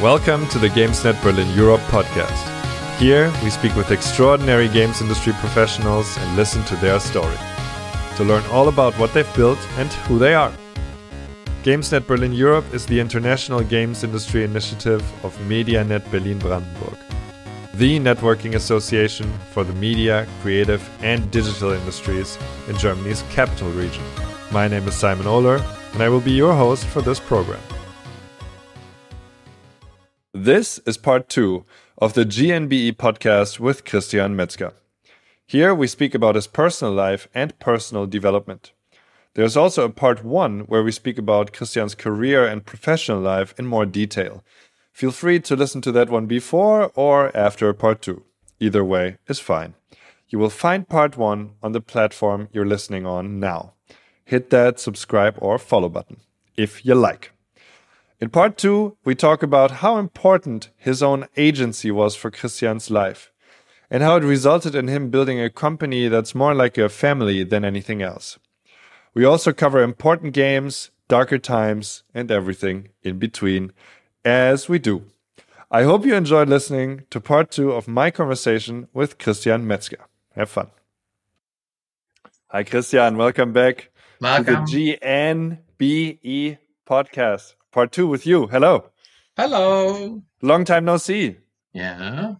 Welcome to the GamesNet Berlin Europe podcast. Here, we speak with extraordinary games industry professionals and listen to their story, to learn all about what they've built and who they are. GamesNet Berlin Europe is the international games industry initiative of MediaNet Berlin-Brandenburg, the networking association for the media, creative and digital industries in Germany's capital region. My name is Simon Ohler, and I will be your host for this program. This is part 2 of the GNBE podcast with Kristian Metzger. Here we speak about his personal life and personal development. There's also a part 1 where we speak about Kristian's career and professional life in more detail. Feel free to listen to that one before or after part 2. Either way is fine. You will find part 1 on the platform you're listening on now. Hit that subscribe or follow button, if you like. In part 2, we talk about how important his own agency was for Kristian's life, and how it resulted in him building a company that's more like a family than anything else. We also cover important games, darker times, and everything in between, as we do. I hope you enjoyed listening to part 2 of my conversation with Kristian Metzger. Have fun. Hi, Kristian. Welcome back to the GNBE podcast. Part 2 with you. Hello. Hello. Long time no see. Yeah.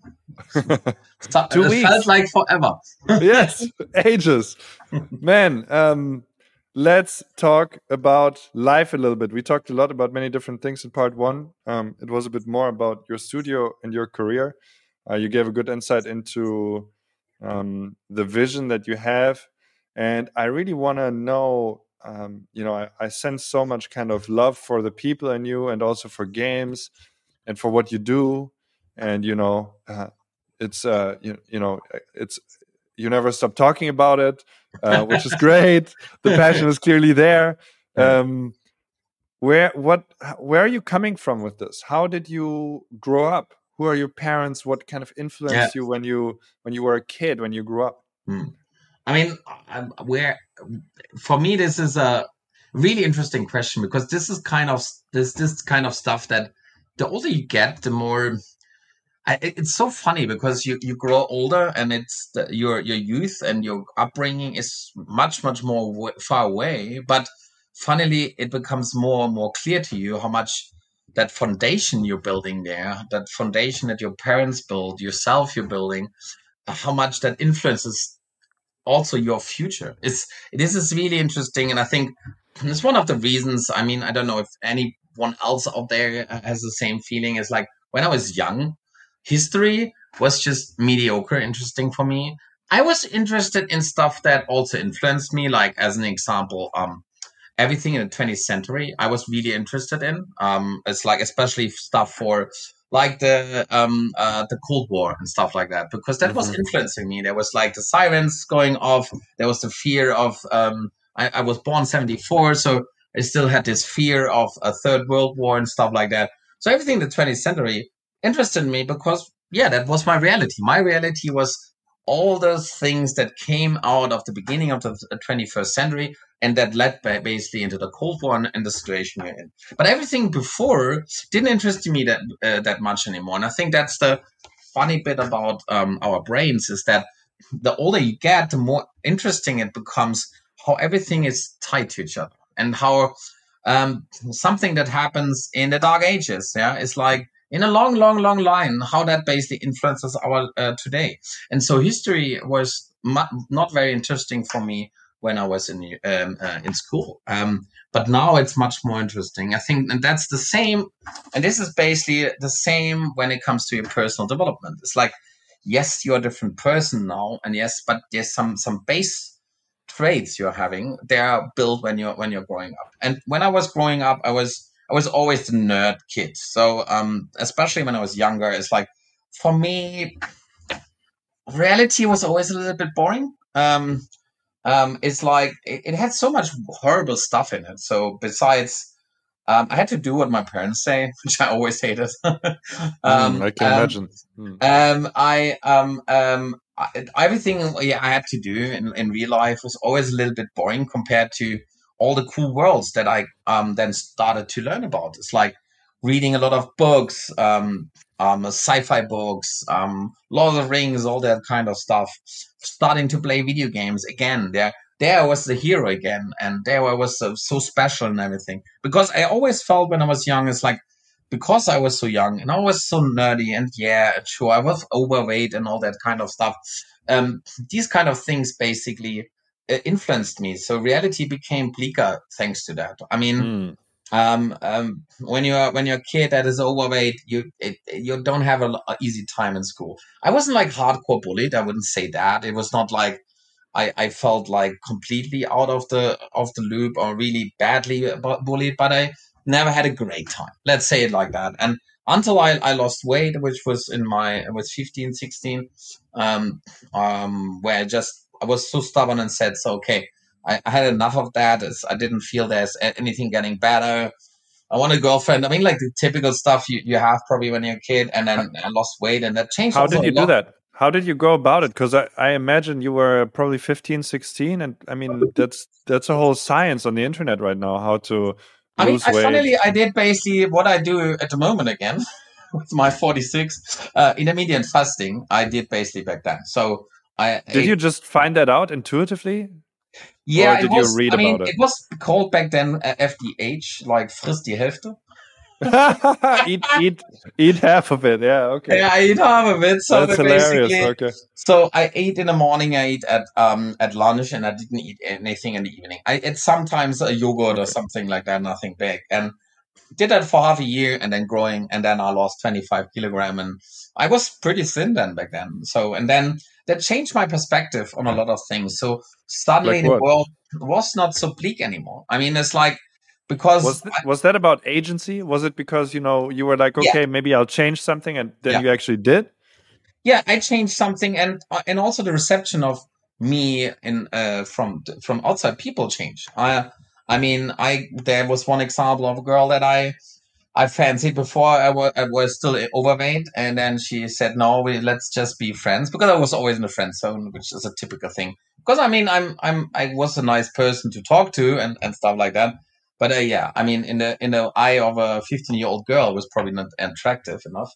2 weeks. It felt like forever. Yes, ages. Man, let's talk about life a little bit. We talked a lot about many different things in part 1. It was a bit more about your studio and your career. You gave a good insight into the vision that you have. And I really want to know, I sense so much kind of love for the people in you and also for games and for what you do. And, it's you never stop talking about it, which is great. The passion is clearly there. Where are you coming from with this? How did you grow up? Who are your parents? What kind of influenced you when you were a kid, when you grew up? I mean, for me, this is a really interesting question, because this is kind of this kind of stuff that the older you get, the more. It's so funny, because you grow older, and it's your youth and your upbringing is much more far away. But funnily, it becomes more and more clear to you how much that foundation you're building there, that foundation that your parents built, yourself you're building, how much that influences also your future. This is really interesting, and I think it's one of the reasons. I mean, I don't know if anyone else out there has the same feeling. It's like when I was young, history was just mediocre interesting for me. I was interested in stuff that also influenced me, like as an example, everything in the 20th century I was really interested in. It's like especially stuff for like the Cold War and stuff like that, because that was influencing me. There was like the sirens going off. There was the fear of I was born 1974, so I still had this fear of a third world war and stuff like that. So everything in the 20th century interested me, because that was my reality. My reality was all those things that came out of the beginning of the 21st century, and that led basically into the Cold War and the situation we're in. But everything before didn't interest me that much anymore. And I think that's the funny bit about our brains, is that the older you get, the more interesting it becomes how everything is tied to each other, and how something that happens in the Dark Ages, is like in a long line, how that basically influences our today. And so history was not very interesting for me when I was in school. But now it's much more interesting. I think, and that's the same. And this is basically the same when it comes to your personal development. It's like, yes, you're a different person now, and yes, but there's some base traits you're having. They are built when you're growing up. And when I was growing up, I was always the nerd kid. So especially when I was younger, it's like, for me, reality was always a little bit boring. It's like it had so much horrible stuff in it. So besides, I had to do what my parents say, which I always hated. I can imagine. Everything I had to do in real life was always a little bit boring compared to all the cool worlds that I then started to learn about. It's like reading a lot of books, sci-fi books, Lord of the Rings, all that kind of stuff. Starting to play video games again. There I was the hero again, and there I was so special and everything. Because I always felt when I was young, it's like because I was so young and I was so nerdy, and yeah, sure, I was overweight and all that kind of stuff. These kind of things basically influenced me. So reality became bleaker thanks to that. I mean, Mm. when you're a kid that is overweight, you don't have a easy time in school. I wasn't like hardcore bullied. I wouldn't say that. It was not like I felt like completely out of the loop or really badly bullied, but I never had a great time. Let's say it like that. And until I lost weight, which was I was 15, 16, where I was so stubborn and said, so, okay, I had enough of that. I didn't feel there's anything getting better. I want a girlfriend. I mean, like the typical stuff you have probably when you're a kid, and then I lost weight, and that changed How also did a you do lot. that? How did you go about it? Because I imagine you were probably 15, 16, and I mean that's a whole science on the internet right now, how to I mean, lose weight. I did basically what I do at the moment again with my 46 intermittent fasting. I did basically back then. So I Did ate. you just find that out intuitively, or Yeah, it did you was. read I mean, about it? it was called back then FDH, like Friss die Hälfte. Eat half of it. Yeah, okay. Yeah, I eat half of it. So That's hilarious. basically, Okay. so I ate in the morning, I ate at lunch, and I didn't eat anything in the evening. I ate sometimes a yogurt or Okay. something like that, nothing big. And did that for half a year and then growing, and then I lost 25 kilogram, and I was pretty thin then back then. So, and then that changed my perspective on a lot of things. So suddenly Like the what? world was not so bleak anymore. I mean, it's like, because Was that about agency? Was it because, you were like, yeah, okay, maybe I'll change something, and then yeah, you actually did? yeah, I changed something, and also the reception of me in from outside people changed. I mean, I there was one example of a girl that I fancied before. I was still overweight, and then she said, "No, let's just be friends." Because I was always in the friend zone, which is a typical thing. Because I mean, I was a nice person to talk to and stuff like that. But yeah, I mean, in the eye of a 15-year-old girl, was probably not attractive enough.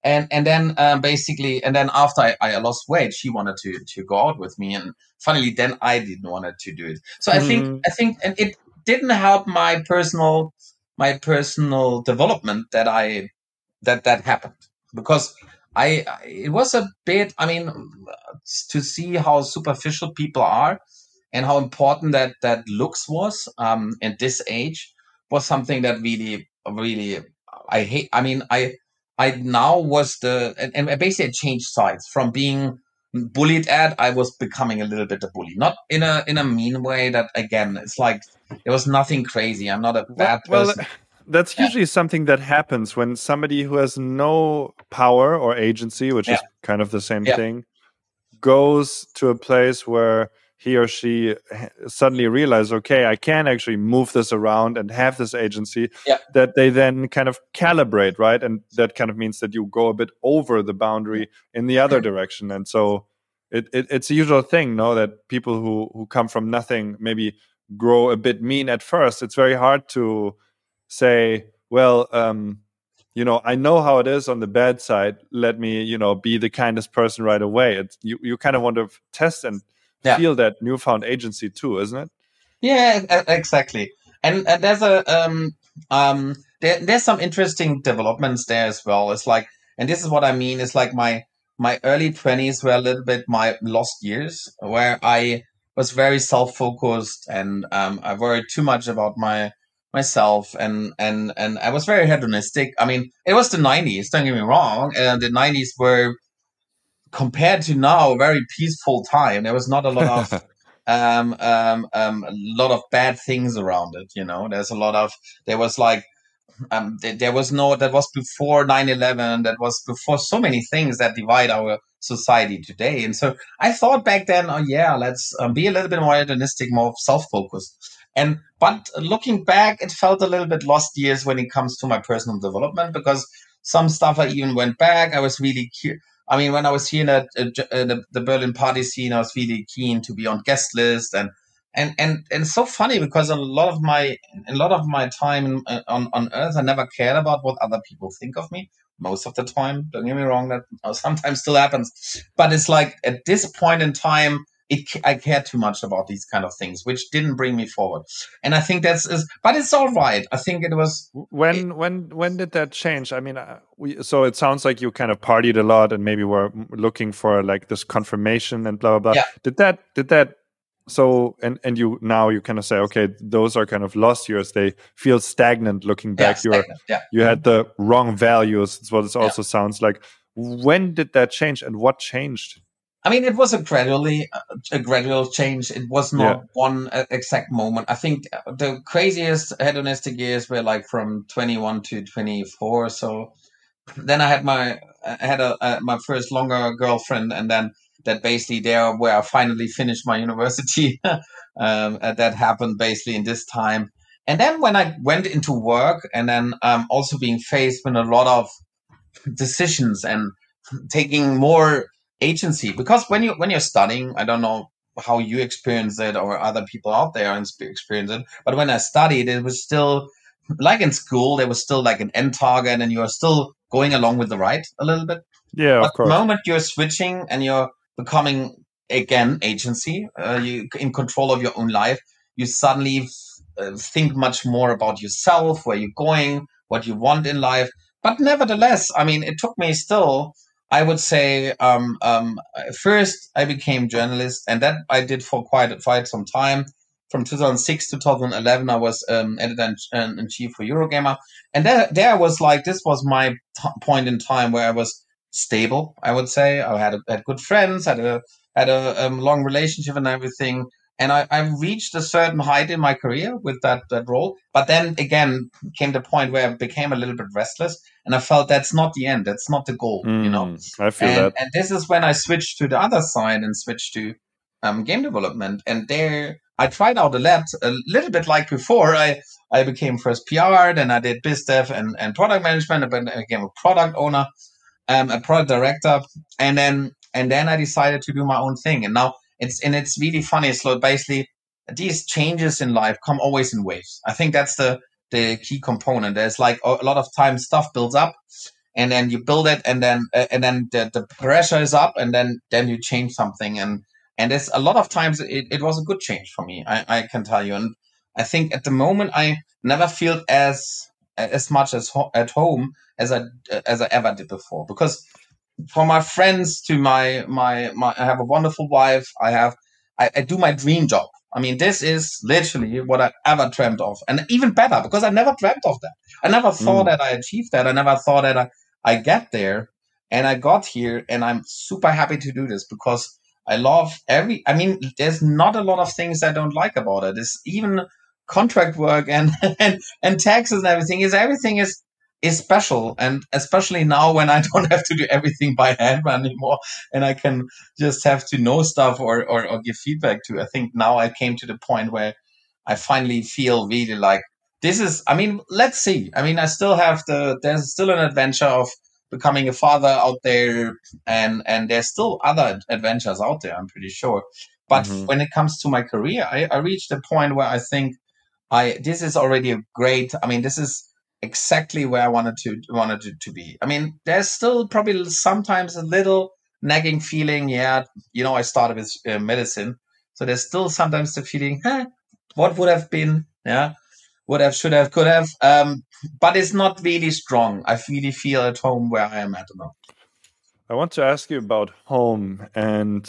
And then basically, and then after I lost weight, she wanted to go out with me, and finally, then I didn't want to do it. So and it didn't help my personal development that happened, because it was a bit, I mean, to see how superficial people are and how important that looks was at this age was something that really I hate. I mean, I now was and basically I changed sides from being bullied at. I was becoming a little bit a bully, not in a mean way. That again, it's like there was nothing crazy. I'm not a bad Well, person. that's Yeah, usually something that happens when somebody who has no power or agency, which yeah, is kind of the same yeah, thing, goes to a place where he or she suddenly realizes, okay, I can actually move this around and have this agency, yeah. that they then kind of calibrate, right? And that kind of means that you go a bit over the boundary in the other direction. And so it's a usual thing, no, that people who come from nothing maybe grow a bit mean at first. It's very hard to say, well, I know how it is on the bad side. Let me, be the kindest person right away. You kind of want to test and Yeah. feel that newfound agency too, isn't it? Yeah, exactly. And there's some interesting developments there as well. It's like, and this is what I mean. It's like my early 20s were a little bit my lost years, where I was very self-focused, and I worried too much about myself, and I was very hedonistic. I mean, it was the 90s. Don't get me wrong. The 90s were, compared to now, a very peaceful time. There was not a lot of a lot of bad things around it. There's a lot of, there was like, there was no, that was before 9/11. That was before so many things that divide our society today. And so I thought back then, oh yeah, let's be a little bit more hedonistic, more self-focused. But looking back, it felt a little bit lost years when it comes to my personal development, because some stuff I even went back. I was really I mean, when I was here in the Berlin party scene, I was really keen to be on guest list, and and so funny because a lot of my time on Earth, I never cared about what other people think of me. Most of the time, don't get me wrong, that sometimes still happens, but it's like at this point in time, I cared too much about these kind of things, which didn't bring me forward. And I think but it's all right. I think it was. When did that change? I mean, so it sounds like you kind of partied a lot and maybe were looking for like this confirmation and blah blah blah. Yeah. Did that so and you now you kind of say, okay, those are kind of lost years. They feel stagnant looking back. Stagnant, You had the wrong values. That's what it Yeah. also sounds like. When did that change and what changed? I mean, it was a gradual change. It was not one exact moment. I think the craziest hedonistic years were like from 21 to 24. So then I had my first longer girlfriend, and then that basically there where I finally finished my university. That happened basically in this time. And then when I went into work, and then also being faced with a lot of decisions and taking more agency, because when you're studying, I don't know how you experience it or other people out there experience it, but when I studied, it was still like in school, there was still like an end target, and you're still going along with the ride a little bit. Yeah, But of the course. moment you're switching and you're becoming again agency, you in control of your own life, you suddenly think much more about yourself, where you're going, what you want in life. But nevertheless, I mean, it took me still. I would say first I became journalist, and that I did for quite some time. From 2006 to 2011, I was editor in chief for Eurogamer, and there was like this was my point in time where I was stable. I would say I had good friends, had a long relationship and everything, and I reached a certain height in my career with that role. But then again came the point where I became a little bit restless, and I felt that's not the end, that's not the goal. I feel And that. this is when I switched to the other side and switched to game development, and there I tried out a little bit like before. I became first PR, then I did biz dev and product management, and then I became a product owner, a product director, and then I decided to do my own thing. And now it's really funny. So basically, these changes in life come always in waves. I think that's the key component. There's like a lot of times stuff builds up, and then you build it, and then the pressure is up, and then you change something, and there's a lot of times it was a good change for me. I can tell you, and I think at the moment I never feel as much at home as I ever did before, because for my friends to my I have a wonderful wife. I do my dream job. I mean, this is literally what I ever dreamt of, and even better because I never dreamt of that. I never thought that I achieved that. I never thought that I get there, and I got here, and I'm super happy to do this because I love I mean, there's not a lot of things I don't like about it. It's even contract work and and taxes and everything is special, and especially now when I don't have to do everything by hand anymore, and I can just have to know stuff or give feedback to. I think now I came to the point where I finally feel really like this is. I mean, let's see. I mean, there's still an adventure of becoming a father out there, and there's still other adventures out there, I'm pretty sure. But when it comes to my career, I reached a point where I think this is already a great. I mean, this is exactly where I wanted to be. I mean, there's still probably sometimes a little nagging feeling. Yeah, I started with medicine, so there's still sometimes the feeling, what would have been? Yeah, would have, should have, could have. But it's not really strong. I really feel at home where I am at the moment. I want to ask you about home and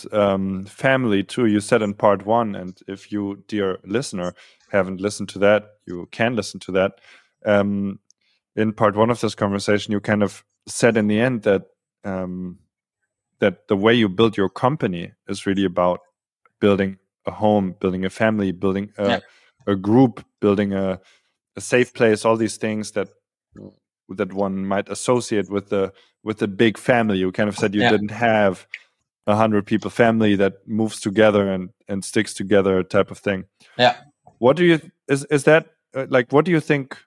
family too. You said in part one, and if you, dear listener, haven't listened to that, you can listen to that. In part one of this conversation, you kind of said in the end that that the way you build your company is really about building a home, building a family, building a group, building a safe place. All these things that one might associate with the big family. You kind of said you didn't have 100 people family that moves together and sticks together type of thing. Yeah. What do you is that like? What do you think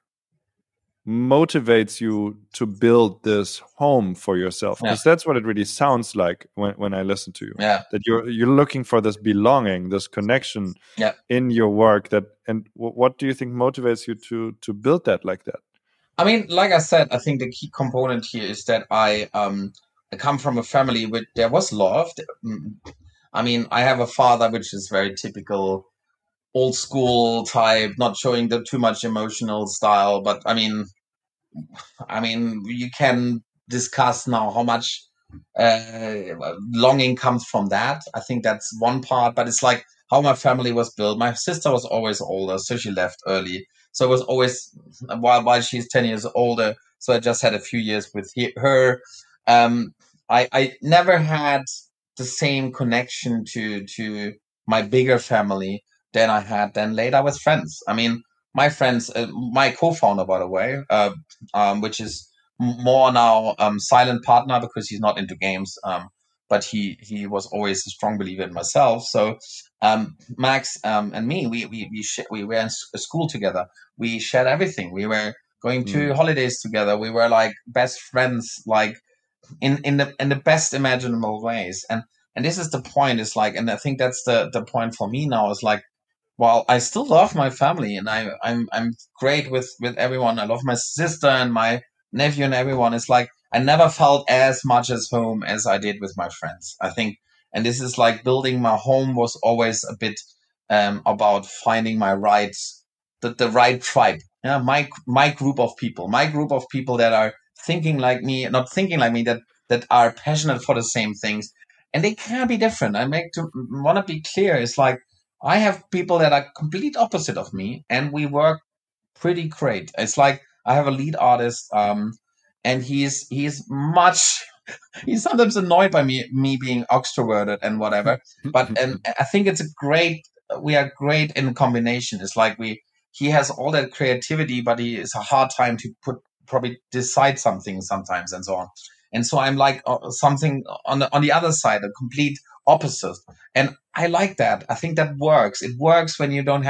motivates you to build this home for yourself? Yeah. Because that's what it really sounds like when I listen to you. Yeah. That you're looking for this belonging, this connection Yeah. in your work. What do you think motivates you to build that like that? I mean, like I said, I think the key component here is that I come from a family where there was love. I mean, I have a father which is very typical old school type, not showing the too much emotional style. But I mean, you can discuss now how much longing comes from that. I think that's one part, but it's like how my family was built. My sister was always older, so she left early. So it was always while she's 10 years older. So I just had a few years with her. I never had the same connection to my bigger family than I had then later with friends. I mean, my friends, my co-founder, by the way, which is more now silent partner because he's not into games. But he was always a strong believer in myself. So Max and me, we were in school together. We shared everything. We were going to holidays together. We were like best friends, like in the best imaginable ways. And this is the point. Is like, and I think that's the point for me now. Is like, well, I still love my family, and I'm great with everyone. I love my sister and my nephew and everyone. It's like I never felt as much as home as I did with my friends. I think, and this is like building my home was always a bit about finding my the right tribe. Yeah, my group of people that are thinking like me, not thinking like me, that are passionate for the same things, and they can be different. I want to be clear. It's like I have people that are complete opposite of me, and we work pretty great. It's like I have a lead artist, and he's sometimes annoyed by me being extroverted and whatever. But and I think we are great in combination. It's like he has all that creativity, but he is a hard time to probably decide something sometimes and so on. And so I'm like something on the other side, a complete opposite. And I like that. I think that works. It works when you don't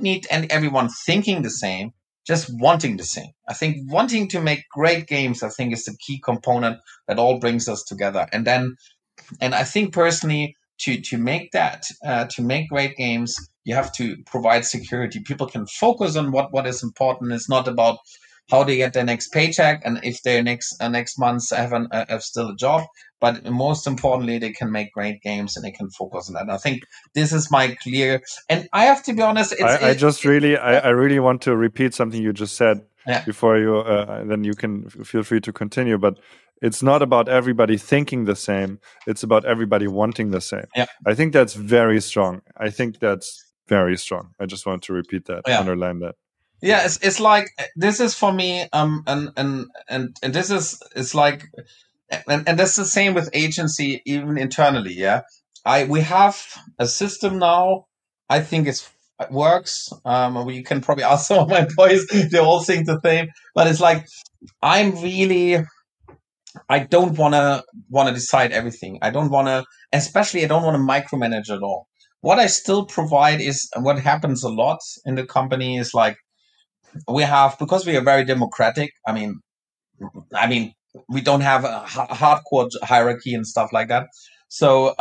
need everyone thinking the same, just wanting the same. I think wanting to make great games, I think, is the key component that all brings us together. And I think personally, to make great games, you have to provide security. People can focus on what is important. It's not about how they get their next paycheck and if their next month have still a job. But most importantly, they can make great games and they can focus on that. And I think this is my clear. And I have to be honest. I really want to repeat something you just said before you. Then you can feel free to continue. But it's not about everybody thinking the same. It's about everybody wanting the same. Yeah. I think that's very strong. I just want to repeat that, underline that. Yeah, it's like this is for me, and this is it's like, and that's the same with agency, even internally. Yeah, we have a system now. I think it works. We can probably ask some of my boys; they all think the same. But it's like I don't want to decide everything. I don't want to, especially I don't want to micromanage at all. What I still provide is what happens a lot in the company is like. Because we are very democratic. I mean, we don't have a hardcore hierarchy and stuff like that. So,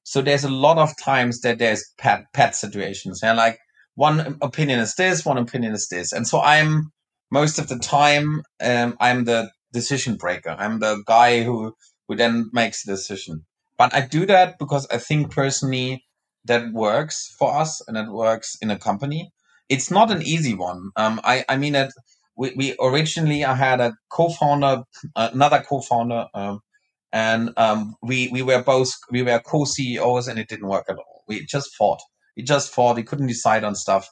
so there's a lot of times that there's pet situations, and like one opinion is this, one opinion is this, and so I'm most of the time I'm the decision breaker. I'm the guy who then makes the decision. But I do that because I think personally that works for us and it works in a company. It's not an easy one. I mean that we originally I had a co-founder, another co-founder, and we were co-CEOs, and it didn't work at all. We just fought. We couldn't decide on stuff,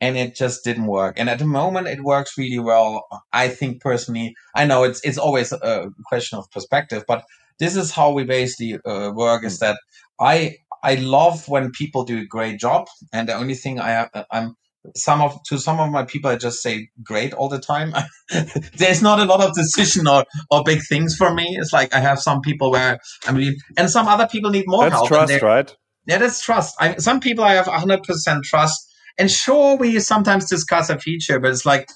and it just didn't work. And at the moment, it works really well. I think personally, I know it's always a question of perspective, but this is how we basically work. Is that I love when people do a great job, and the only thing I'm some of my people I just say great all the time. There's not a lot of decision or big things for me. It's like I have some people where and some other people need more help. That's trust, right? Yeah, that's trust. Some people I have 100% trust, and sure we sometimes discuss a feature, but it's like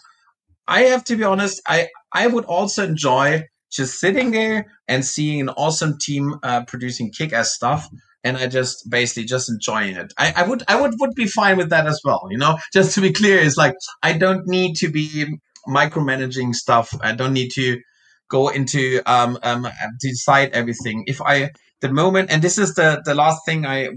I have to be honest. I would also enjoy just sitting there and seeing an awesome team producing kick-ass stuff, and I just basically just enjoying it. I would be fine with that as well. Just to be clear, it's like I don't need to be micromanaging stuff. I don't need to go into decide everything. If I the moment, and this is the last thing I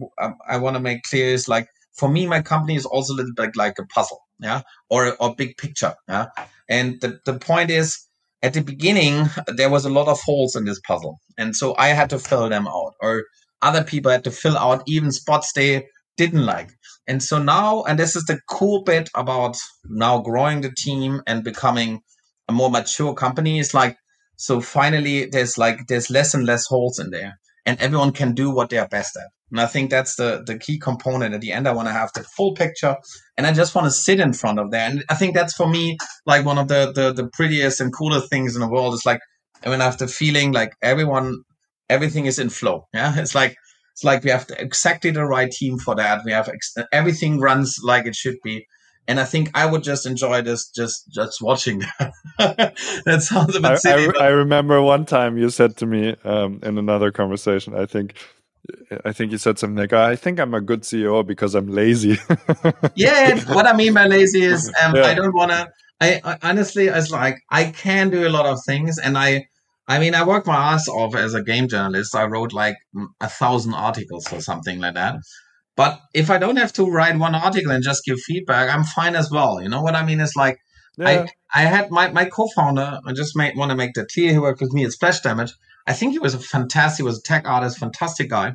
want to make clear is like for me, my company is also a little bit like a puzzle, yeah, or big picture, yeah. And the point is, at the beginning, there was a lot of holes in this puzzle. And so I had to fill them out, or other people had to fill out even spots they didn't like. And so now, and this is the cool bit about now growing the team and becoming a more mature company, is like, so finally there's less and less holes in there, and everyone can do what they are best at. And I think that's the key component. At the end, I want to have the full picture, and I just want to sit in front of there. And I think that's for me like one of the prettiest and coolest things in the world. Is like when I have the feeling like everything is in flow. Yeah, it's like we have exactly the right team for that. We have everything runs like it should be. And I think I would just enjoy this, just watching that. That sounds a bit silly, I remember one time you said to me in another conversation, I think you said something like, I think I'm a good CEO because I'm lazy. yeah. What I mean by lazy is Yeah. I don't want to. I honestly, it's like I can do a lot of things, and I mean, I work my ass off as a game journalist. I wrote like 1,000 articles or something like that. But if I don't have to write one article and just give feedback, I'm fine as well. You know what I mean? It's like Yeah. I had my co-founder. I just want to make that clear. He worked with me at Splash Damage. I think he was he was a tech artist, fantastic guy.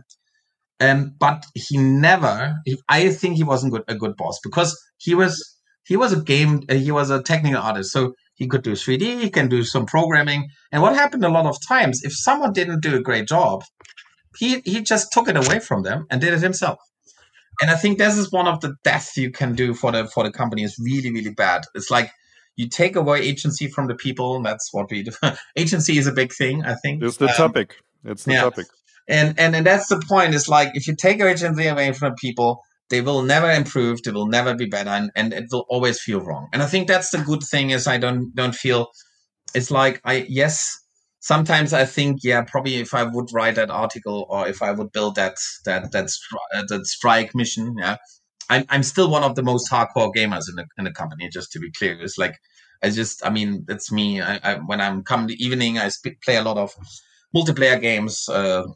But he never. I think he wasn't a good boss because he was he was a technical artist, so he could do 3D, he can do some programming. And what happened a lot of times, if someone didn't do a great job, he just took it away from them and did it himself. And I think this is one of the deaths you can do for the company is really, really bad. It's like you take away agency from the people, and that's what we do. Agency is a big thing, I think. It's the topic. It's the topic. And that's the point. It's like if you take agency away from people, they will never improve, they will never be better, and it will always feel wrong. And I think that's the good thing is I don't feel it's like sometimes I think, yeah, probably if I would write that article or if I would build that strike mission, yeah, I'm still one of the most hardcore gamers in the company. Just to be clear, it's like I mean, it's me. When I'm come the evening, I play a lot of multiplayer games,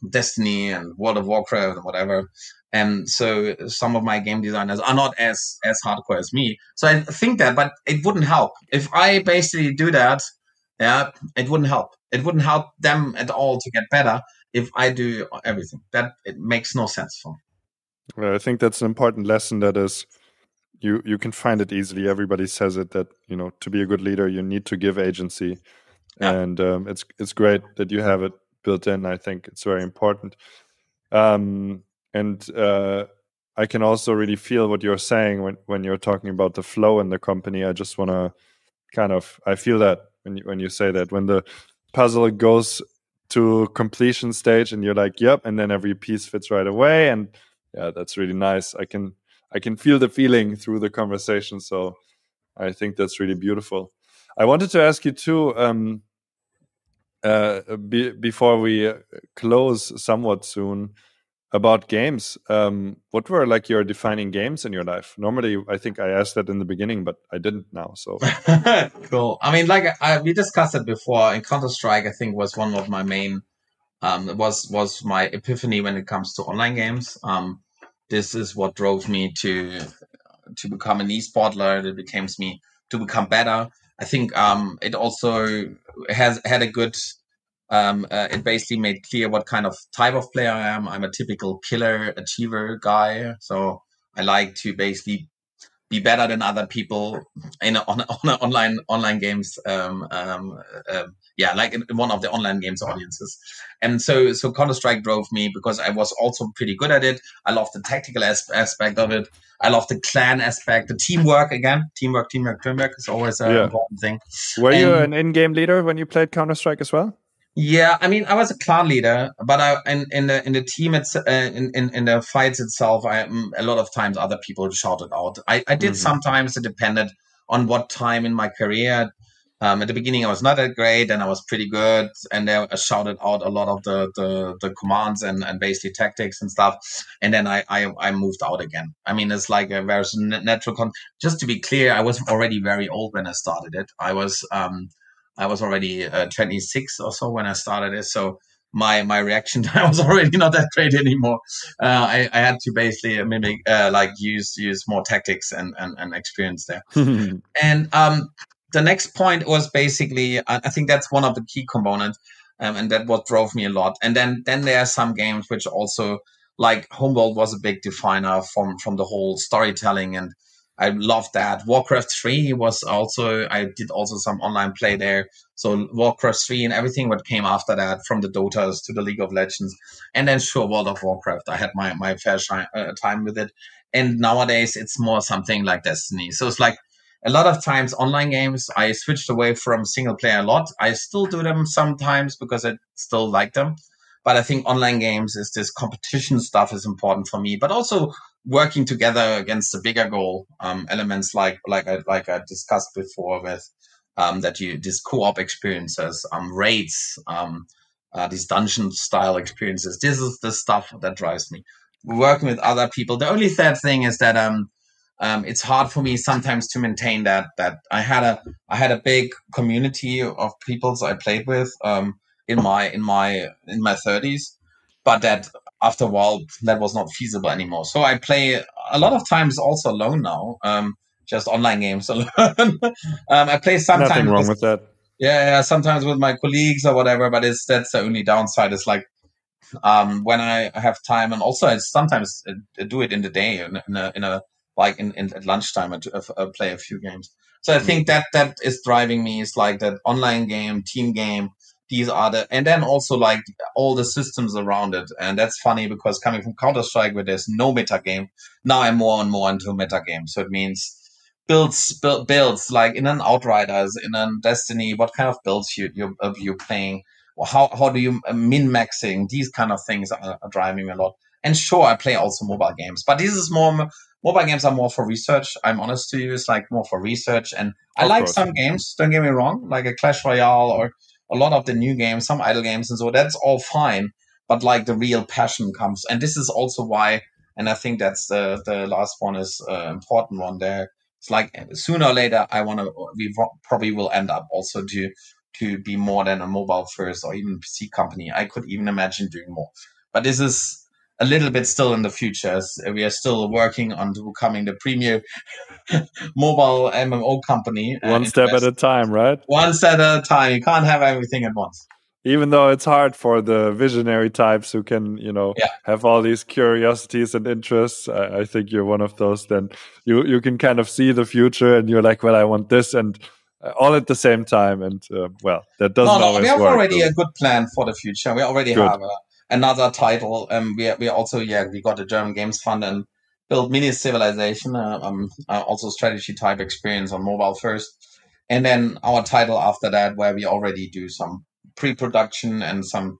Destiny and World of Warcraft and whatever. And so some of my game designers are not as hardcore as me. So I think that, but it wouldn't help if I basically do that. Yeah, it wouldn't help. It wouldn't help them at all to get better if I do everything. That it makes no sense for me. Well, I think that's an important lesson. That is, you can find it easily. Everybody says it that to be a good leader, you need to give agency, and it's great that you have it built in. I think it's very important, and I can also really feel what you're saying when you're talking about the flow in the company. I just want to I feel that when you say that, when the puzzle goes to completion stage and you're like, yep, and then every piece fits right away, and yeah, that's really nice. I can feel the feeling through the conversation, so I think that's really beautiful. I wanted to ask you too, before we close somewhat soon, about games. What were like your defining games in your life? Normally, I think I asked that in the beginning, but I didn't now. So cool. I mean, like we discussed it before. In Counter-Strike, I think was one of my main. Was my epiphany when it comes to online games. This is what drove me to become an esportler. It became me to become better. I think it also has had a good. It basically made clear what kind of type of player I am. I'm a typical killer achiever guy, so I like to basically be better than other people on online games. Yeah, like in one of the online games audiences. And so Counter-Strike drove me because I was also pretty good at it. I love the tactical aspect of it. I love the clan aspect, the teamwork again. Teamwork is always an important thing. Were you an in-game leader when you played Counter-Strike as well? Yeah, I mean, I was a clan leader, but in the team in the fights itself, a lot of times other people shouted out. I did sometimes. It depended on what time in my career. At the beginning, I was not that great, and I was pretty good, and then I shouted out a lot of the commands and basically tactics and stuff. And then I moved out again. I mean, it's like a very natural. Just to be clear, I was already very old when I started it. I was already 26 or so when I started it. So my reaction time was already not that great anymore. I had to basically mimic, like use more tactics and experience there. And the next point was basically, I think that's one of the key components, and that what drove me a lot. And then there are some games which also, like Homeworld was a big definer from the whole storytelling, and I loved that. Warcraft 3 was also, I did also some online play there. So Warcraft 3 and everything what came after that, from the Dotas to the League of Legends, and then sure, World of Warcraft. I had my fair time with it. And nowadays it's more something like Destiny. So it's like, a lot of times online games, I switched away from single player a lot. I still do them sometimes because I still like them. But I think online games is this competition stuff is important for me, but also working together against a bigger goal. Elements like I discussed before with that you these co-op experiences, raids, these dungeon style experiences. This is the stuff that drives me. Working with other people. The only sad thing is that it's hard for me sometimes to maintain that I had a big community of people I played with in my 30s, but that after a while that was not feasible anymore. So I play a lot of times also alone now, just online games alone. I play Nothing sometimes wrong with, with that. yeah, sometimes with my colleagues or whatever, but it's that's the only downside. It's like when I have time, and also I sometimes do it in the day in a like in at lunchtime I play a few games. So I think that is driving me is like that online game, team game. These are the, and then also like all the systems around it. And that's funny because coming from Counter Strike where there's no meta game, now I'm more and more into meta game. So it means builds like in an Outriders, in a Destiny. What kind of builds you playing? How do you min maxing? These kind of things are driving me a lot. And sure, I play also mobile games, but this is more mobile games are more for research. I'm honest to you, it's like more for research. And I Of like course. some games. Don't get me wrong, like a Clash Royale or a lot of the new games, some idle games, and so that's all fine. But like the real passion comes, and this is also why. And I think that's the last one is important one there. It's like sooner or later, we probably will end up also to be more than a mobile first or even PC company. I could even imagine doing more. But this is a little bit still in the future. As we are still working on becoming the premier mobile MMO company One in the step at West. a time, right? One step at a time. You can't have everything at once. Even though it's hard for the visionary types who can, Yeah. have all these curiosities and interests. I think you're one of those. Then you can kind of see the future, and you're like, well, I want this, and all at the same time. And well, that No, doesn't no, we always have work. already a good plan for the future. We already Good. have another title. We also, yeah, we got the German Games Fund and built Mini Civilization, also strategy type experience on mobile first. And then our title after that, where we already do some pre-production and some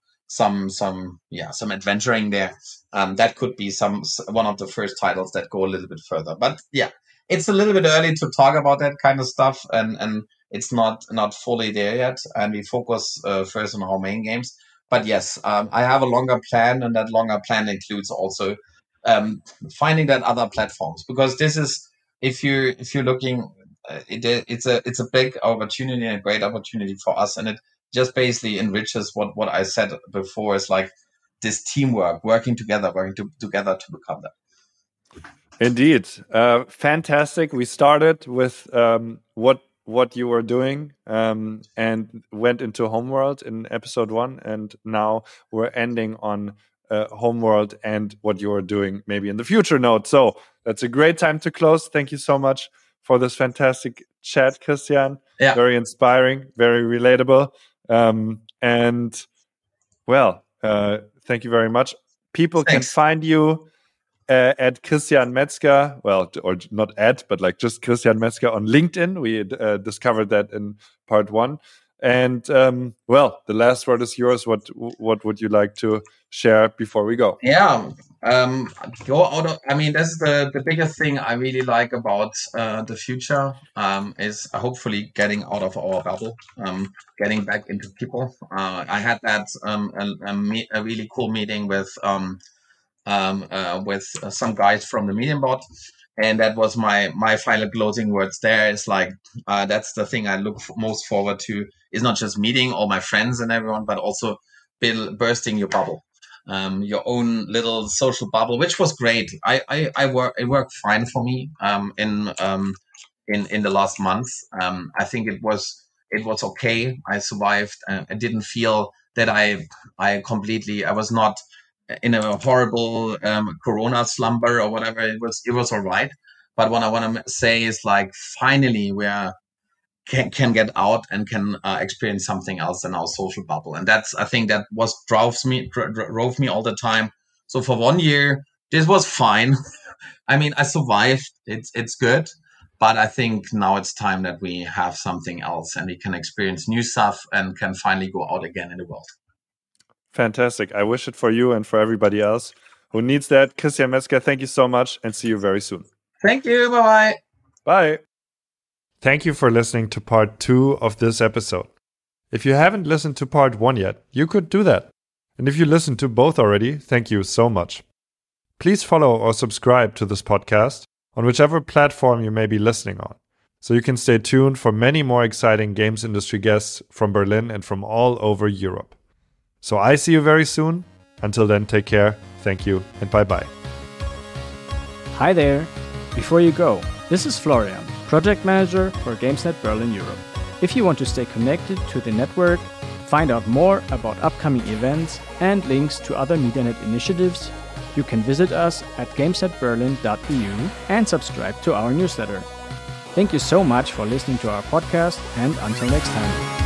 adventuring there. That could be one of the first titles that go a little bit further. But yeah, it's a little bit early to talk about that kind of stuff, and it's not fully there yet, and we focus first on our main games. But yes, I have a longer plan, and that longer plan includes also um, finding that other platforms, because this is, if you're looking, it's a big opportunity and a great opportunity for us, and it just basically enriches what I said before, is like this teamwork, working together to become that. Indeed, fantastic. We started with what you were doing, and went into Homeworld in episode 1, and now we're ending on Homeworld and what you are doing maybe in the future note. So that's a great time to close. Thank you so much for this fantastic chat, Kristian. Yeah. Very inspiring, very relatable, and well, thank you very much. People can Thanks. find you at Kristian Metzger, well, or not at, but like just Kristian Metzger on LinkedIn. We discovered that in part 1. And well, the last word is yours. What would you like to share before we go? Yeah, go out of. I mean, that's the biggest thing I really like about the future is hopefully getting out of our bubble, getting back into people. I had that a really cool meeting with some guys from the Medium bot. And that was my final closing words there. Is like, that's the thing I look most forward to, is not just meeting all my friends and everyone, but also bursting your bubble, your own little social bubble, which was great. It worked fine for me in the last month. I think it was okay. I survived. I didn't feel that I was not in a horrible corona slumber or whatever. It was all right. But what I want to say is, like, finally we can get out and can experience something else than our social bubble. And that's, I think, that was drove me all the time. So for 1 year, this was fine. I mean, I survived. It's good. But I think now it's time that we have something else and we can experience new stuff and can finally go out again in the world. Fantastic. I wish it for you and for everybody else who needs that. Kristian Metzger, thank you so much and see you very soon. Thank you. Bye-bye. Bye. Thank you for listening to part 2 of this episode. If you haven't listened to part 1 yet, you could do that. And if you listened to both already, thank you so much. Please follow or subscribe to this podcast on whichever platform you may be listening on, so you can stay tuned for many more exciting games industry guests from Berlin and from all over Europe. So I see you very soon. Until then, take care, thank you, and bye-bye. Hi there. Before you go, this is Florian, Project Manager for GamesNet Berlin Europe. If you want to stay connected to the network, find out more about upcoming events and links to other MediaNet initiatives, you can visit us at gamesnetberlin.eu and subscribe to our newsletter. Thank you so much for listening to our podcast, and until next time.